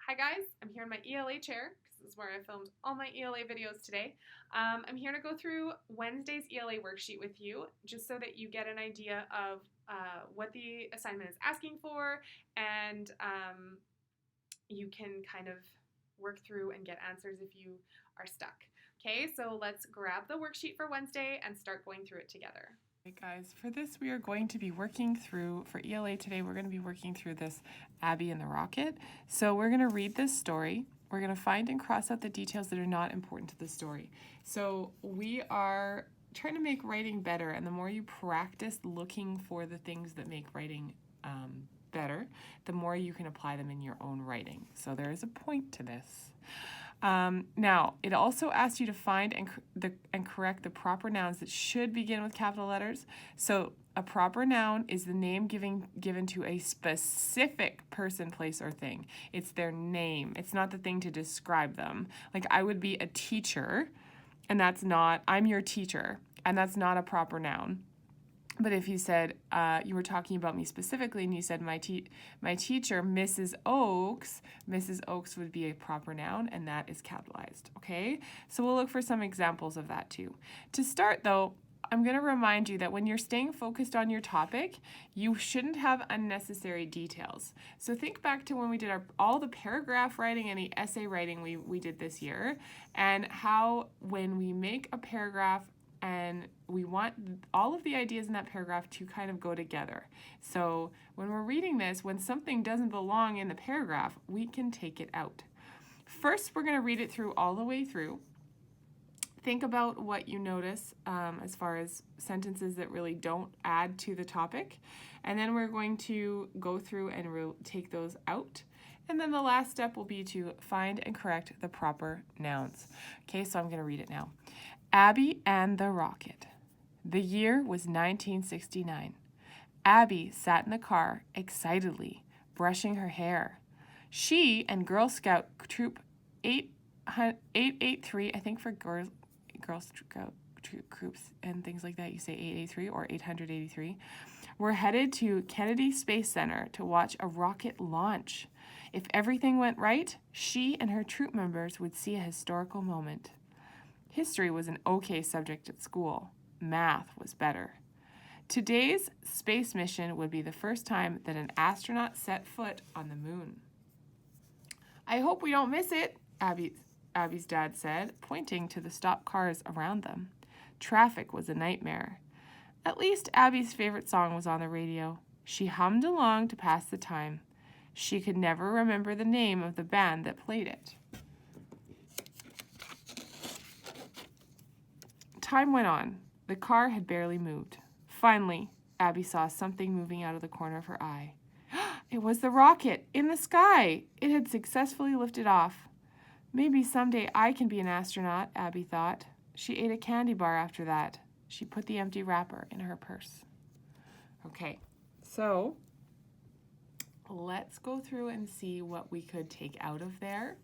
Hi guys, I'm here in my ELA chair because this is where I filmed all my ELA videos today. I'm here to go through Wednesday's ELA worksheet with you just so that you get an idea of what the assignment is asking for and you can kind of work through and get answers if you are stuck. Okay, so let's grab the worksheet for Wednesday and start going through it together. Okay, guys, for this we are going to be working through, for ELA today, we're going to be working through this Abby and the Rocket. So we're going to read this story. We're going to find and cross out the details that are not important to the story. So we are trying to make writing better, and the more you practice looking for the things that make writing better, the more you can apply them in your own writing. So there is a point to this. Now, it also asks you to find and correct the proper nouns that should begin with capital letters. So a proper noun is the name given to a specific person, place, or thing. It's their name. It's not the thing to describe them. Like I would be a teacher, and that's not, I'm your teacher, and that's not a proper noun. But if you said, you were talking about me specifically and you said my teacher, Mrs. Oakes would be a proper noun, and that is capitalized, okay? So we'll look for some examples of that too. To start though, I'm going to remind you that when you're staying focused on your topic, you shouldn't have unnecessary details. So think back to when we did all the paragraph writing and the essay writing we did this year, and how when we make a paragraph and we want all of the ideas in that paragraph to kind of go together. So when we're reading this, when something doesn't belong in the paragraph, we can take it out. First, we're going to read it through all the way through. Think about what you notice as far as sentences that really don't add to the topic. And then we're going to go through and take those out. And then the last step will be to find and correct the proper nouns. Okay, so I'm going to read it now. Abby and the Rocket. The year was 1969. Abby sat in the car excitedly, brushing her hair. She and Girl Scout Troop 883, I think for Girl Scout troops and things like that, you say 883 or 883, were headed to Kennedy Space Center to watch a rocket launch. If everything went right, she and her troop members would see a historical moment. History was an okay subject at school. Math was better. Today's space mission would be the first time that an astronaut set foot on the moon. I hope we don't miss it, Abby's dad said, pointing to the stopped cars around them. Traffic was a nightmare. At least Abby's favorite song was on the radio. She hummed along to pass the time. She could never remember the name of the band that played it. Time went on. The car had barely moved. Finally, Abby saw something moving out of the corner of her eye. It was the rocket in the sky. It had successfully lifted off. Maybe someday I can be an astronaut, Abby thought. She ate a candy bar after that. She put the empty wrapper in her purse. Okay, so let's go through and see what we could take out of there.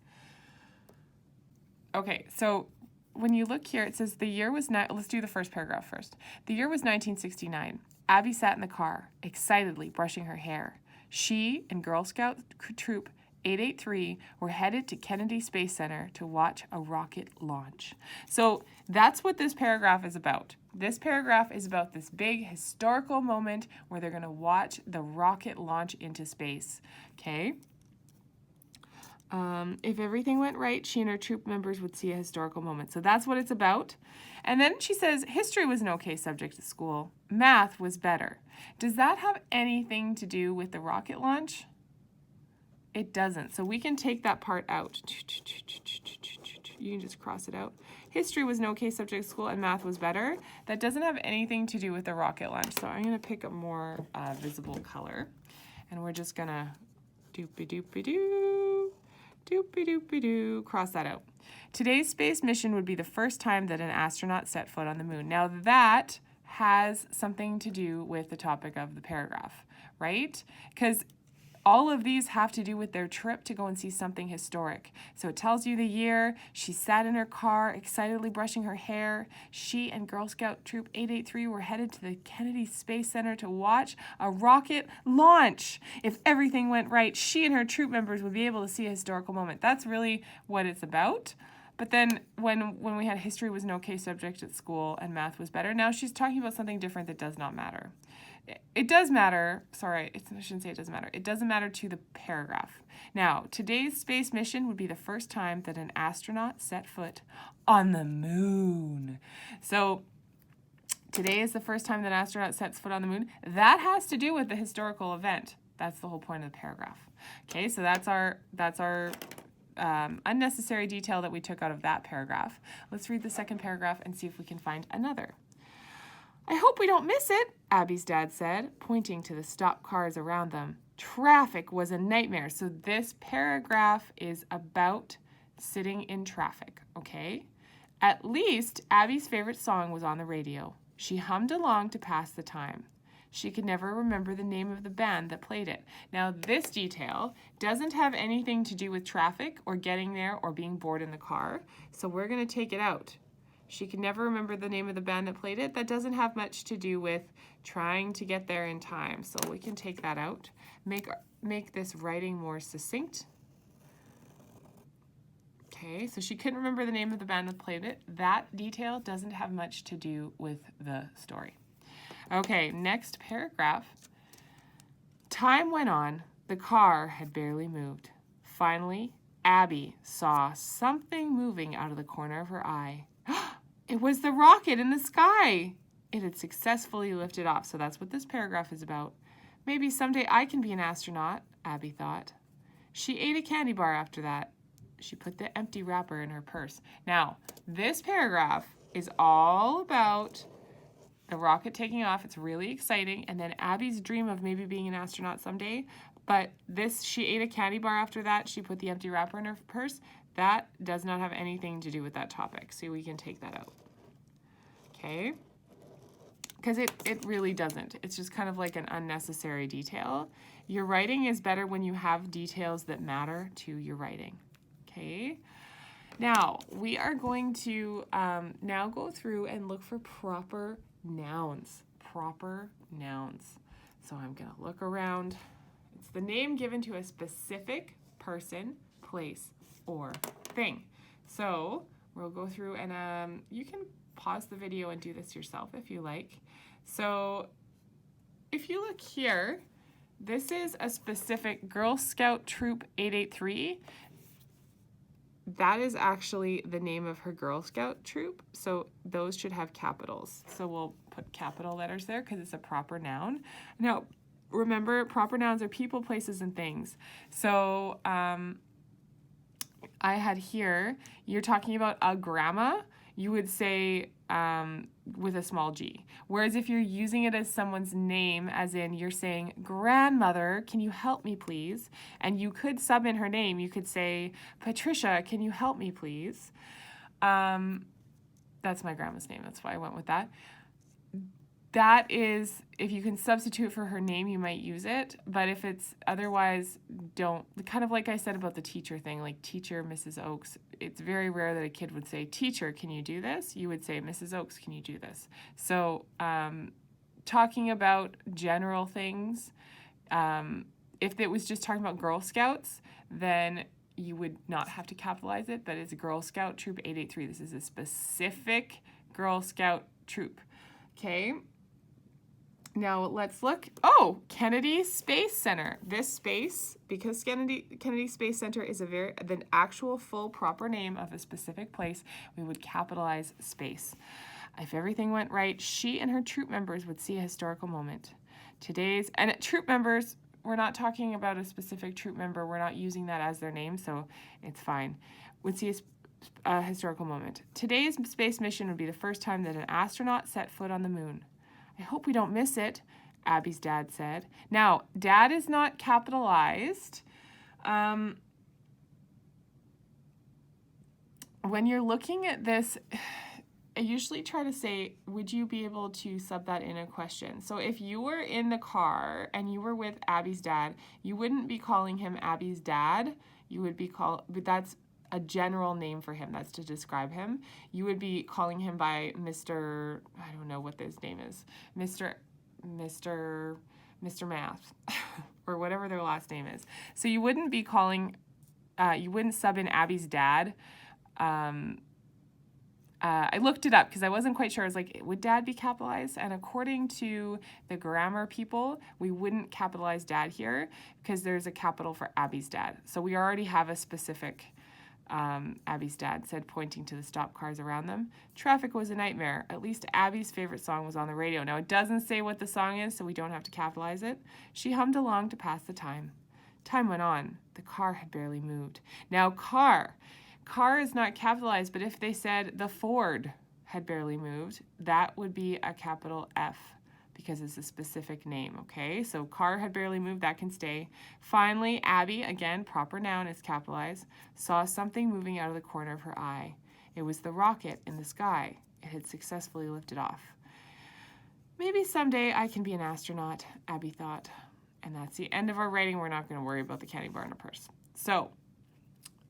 Okay, so when you look here, it says the year was let's do the first paragraph first. The year was 1969. Abby sat in the car, excitedly brushing her hair. She and Girl Scout Troop 883 were headed to Kennedy Space Center to watch a rocket launch. So that's what this paragraph is about. This paragraph is about this big historical moment where they're going to watch the rocket launch into space. Okay? If everything went right, she and her troop members would see a historical moment. So that's what it's about. And then she says, history was an okay subject at school. Math was better. Does that have anything to do with the rocket launch? It doesn't. So we can take that part out. You can just cross it out. History was an okay subject at school and math was better. That doesn't have anything to do with the rocket launch. So I'm going to pick a more visible color. And we're just going to doopy-doopy-doo. Doopy-doopy-doo, cross that out. Today's space mission would be the first time that an astronaut set foot on the moon. Now that has something to do with the topic of the paragraph, right? Because All of these have to do with their trip to go and see something historic. So it tells you the year. She sat in her car, excitedly brushing her hair. She and Girl Scout Troop 883 were headed to the Kennedy Space Center to watch a rocket launch. If everything went right, she and her troop members would be able to see a historical moment. That's really what it's about. But then when we had history was an okay subject at school and math was better, now she's talking about something different that does not matter. It does matter. Sorry, I shouldn't say it doesn't matter. It doesn't matter to the paragraph. Now, today's space mission would be the first time that an astronaut set foot on the moon. So today is the first time that an astronaut sets foot on the moon. That has to do with the historical event. That's the whole point of the paragraph. Okay, so that's our unnecessary detail that we took out of that paragraph. Let's read the second paragraph and see if we can find another. I hope we don't miss it, Abby's dad said, pointing to the stopped cars around them. Traffic was a nightmare. So this paragraph is about sitting in traffic, okay? At least Abby's favorite song was on the radio. She hummed along to pass the time. She could never remember the name of the band that played it. Now, this detail doesn't have anything to do with traffic or getting there or being bored in the car, so we're going to take it out. She could never remember the name of the band that played it. That doesn't have much to do with trying to get there in time, so we can take that out. Make this writing more succinct. Okay, so she couldn't remember the name of the band that played it. That detail doesn't have much to do with the story. Okay, next paragraph. Time went on. The car had barely moved. Finally, Abby saw something moving out of the corner of her eye. It was the rocket in the sky. It had successfully lifted off, so that's what this paragraph is about. Maybe someday I can be an astronaut, Abby thought. She ate a candy bar after that. She put the empty wrapper in her purse. Now, this paragraph is all about the rocket taking off. It's really exciting. And then Abby's dream of maybe being an astronaut someday. But she ate a candy bar after that. She put the empty wrapper in her purse. That does not have anything to do with that topic. So we can take that out. Okay? Because it really doesn't. It's just kind of like an unnecessary detail. Your writing is better when you have details that matter to your writing. Okay? Now, we are going to now go through and look for proper nouns. Proper nouns. So I'm going to look around. It's the name given to a specific person, place, or thing. So we'll go through and you can pause the video and do this yourself if you like. So if you look here, this is a specific Girl Scout Troop 883. That is actually the name of her Girl Scout troop, so those should have capitals. So we'll put capital letters there because it's a proper noun. Now, remember, proper nouns are people, places, and things. So I had here, you're talking about a grandma, you would say with a small g. Whereas if you're using it as someone's name, as in you're saying, grandmother, can you help me please? And you could sub in her name. You could say, Patricia, can you help me please? That's my grandma's name. That's why I went with that. That is, if you can substitute for her name, you might use it. But if it's otherwise, don't. Kind of like I said about the teacher thing, like teacher, Mrs. Oakes. It's very rare that a kid would say, teacher, can you do this? You would say, Mrs. Oakes, can you do this? So talking about general things, if it was just talking about Girl Scouts, then you would not have to capitalize it. But it's Girl Scout Troop 883. This is a specific Girl Scout troop. Okay. Now let's look. Oh, Kennedy Space Center. This space, because Kennedy Space Center is the actual full proper name of a specific place, we would capitalize space. If everything went right, she and her troop members would see a historical moment. Troop members, we're not talking about a specific troop member. We're not using that as their name, so it's fine. Would see a historical moment. Today's space mission would be the first time that an astronaut set foot on the moon. I hope we don't miss it, Abby's dad said. Now, dad is not capitalized. When you're looking at this, I usually try to say, would you be able to sub that in a question? So if you were in the car and you were with Abby's dad, you wouldn't be calling him Abby's dad. You would be but that's a general name for him. That's to describe him. You would be calling him by Mr. I don't know what his name is. Mr. Math or whatever their last name is. So you wouldn't be calling, you wouldn't sub in Abby's dad. I looked it up because I wasn't quite sure. I was like, would dad be capitalized? And according to the grammar people, we wouldn't capitalize dad here because there's a capital for Abby's dad. So we already have a specific, Abby's dad said, pointing to the stop cars around them. Traffic was a nightmare. At least Abby's favorite song was on the radio. Now, it doesn't say what the song is, so we don't have to capitalize it. She hummed along to pass the time. Time went on. The car had barely moved. Now, car is not capitalized, but if they said the Ford had barely moved, that would be a capital F because it's a specific name, okay? So car had barely moved, that can stay. Finally, Abby, again, proper noun is capitalized, saw something moving out of the corner of her eye. It was the rocket in the sky. It had successfully lifted off. Maybe someday I can be an astronaut, Abby thought. And that's the end of our writing. We're not going to worry about the candy bar in her purse. So,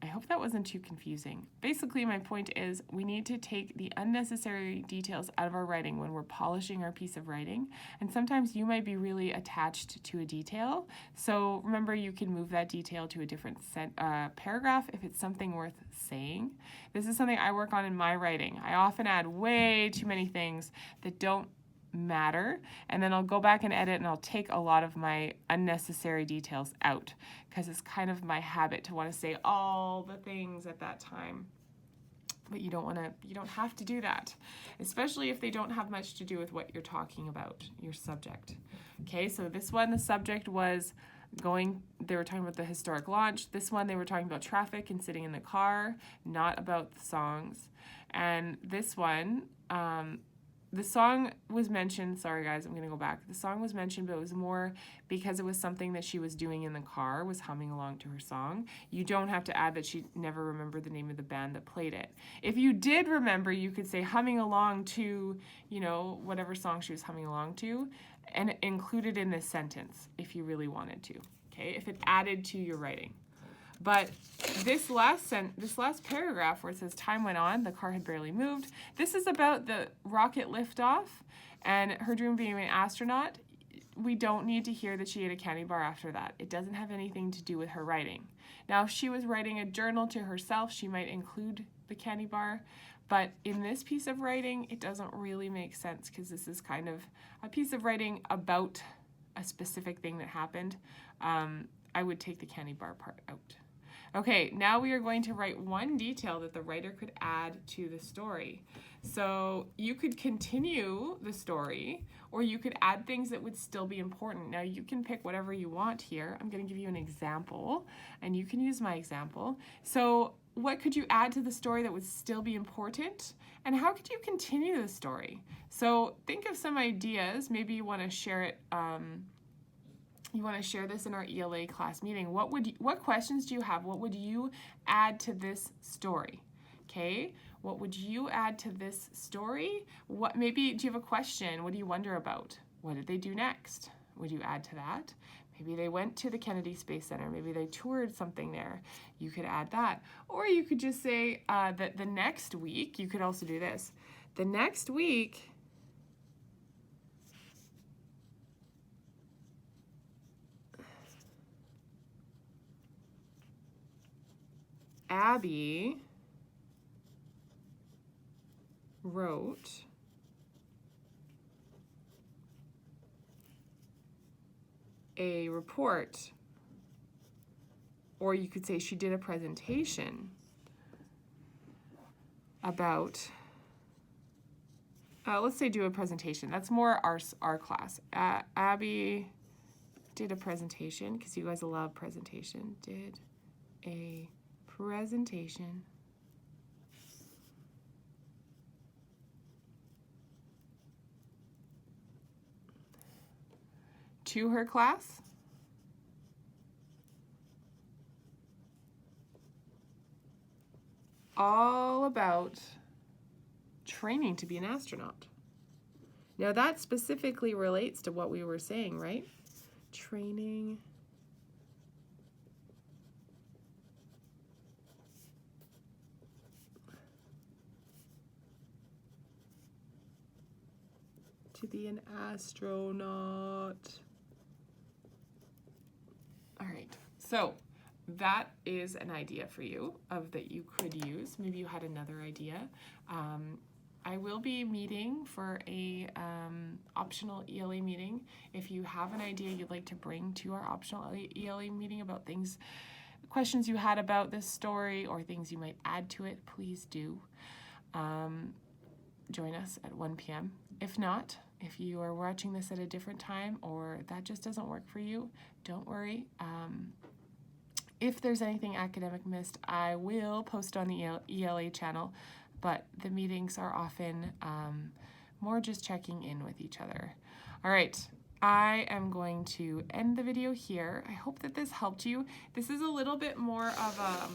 I hope that wasn't too confusing. Basically, my point is we need to take the unnecessary details out of our writing when we're polishing our piece of writing. And sometimes you might be really attached to a detail. So remember, you can move that detail to a different paragraph if it's something worth saying. This is something I work on in my writing. I often add way too many things that don't matter, and then I'll go back and edit and I'll take a lot of my unnecessary details out because it's kind of my habit to want to say all the things at that time. But you don't have to do that, especially if they don't have much to do with what you're talking about, your subject. Okay, so this one, the subject was they were talking about the historic launch. This one, they were talking about traffic and sitting in the car, not about the songs. And this one, the song was mentioned, sorry guys, I'm going to go back. The song was mentioned, but it was more because it was something that she was doing in the car, was humming along to her song. You don't have to add that she never remembered the name of the band that played it. If you did remember, you could say humming along to, whatever song she was humming along to, and include it in this sentence if you really wanted to, okay? If it added to your writing. But this last paragraph where it says time went on, the car had barely moved. This is about the rocket liftoff and her dream of being an astronaut. We don't need to hear that she ate a candy bar after that. It doesn't have anything to do with her writing. Now, if she was writing a journal to herself, she might include the candy bar. But in this piece of writing, it doesn't really make sense because this is kind of a piece of writing about a specific thing that happened. I would take the candy bar part out. Okay, now we are going to write one detail that the writer could add to the story. So you could continue the story, or you could add things that would still be important. Now you can pick whatever you want here. I'm going to give you an example, and you can use my example. So what could you add to the story that would still be important? And how could you continue the story? So think of some ideas. Maybe you want to share it. You want to share this in our ELA class meeting. What questions do you have? What would you add to this story? Okay, what would you add to this story? Maybe do you have a question? What do you wonder about? What did they do next? Would you add to that? Maybe they went to the Kennedy Space Center. Maybe they toured something there. You could add that. Or you could just say that the next week, you could also do this. The next week, Abby wrote a report, or you could say she did a presentation about, let's say do a presentation. That's more our class. Abby did a presentation, because you guys love presentation, did a presentation to her class all about training to be an astronaut. Now that specifically relates to what we were saying, right? Training to be an astronaut. All right, so that is an idea for you that you could use. Maybe you had another idea. I will be meeting for a optional ELA meeting. If you have an idea you'd like to bring to our optional ELA meeting about things, questions you had about this story or things you might add to it, please do join us at 1 p.m. If not, if you are watching this at a different time or that just doesn't work for you, don't worry. If there's anything academic missed, I will post on the ELA channel, but the meetings are often more just checking in with each other. All right, I am going to end the video here. I hope that this helped you. This is a little bit more of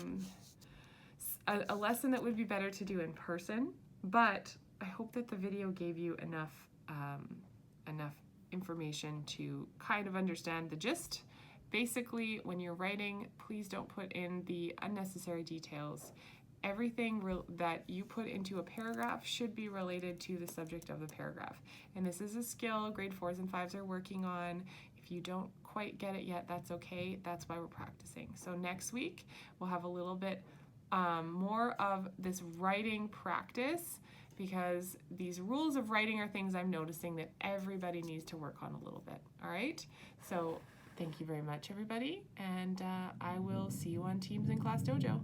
a lesson that would be better to do in person, but I hope that the video gave you enough information to kind of understand the gist. Basically, when you're writing, please don't put in the unnecessary details. Everything that you put into a paragraph should be related to the subject of the paragraph. And this is a skill grade 4s and 5s are working on. If you don't quite get it yet, that's okay. That's why we're practicing. So next week, we'll have a little bit more of this writing practice, because these rules of writing are things I'm noticing that everybody needs to work on a little bit. All right? So thank you very much, everybody, and I will see you on Teams in Class Dojo.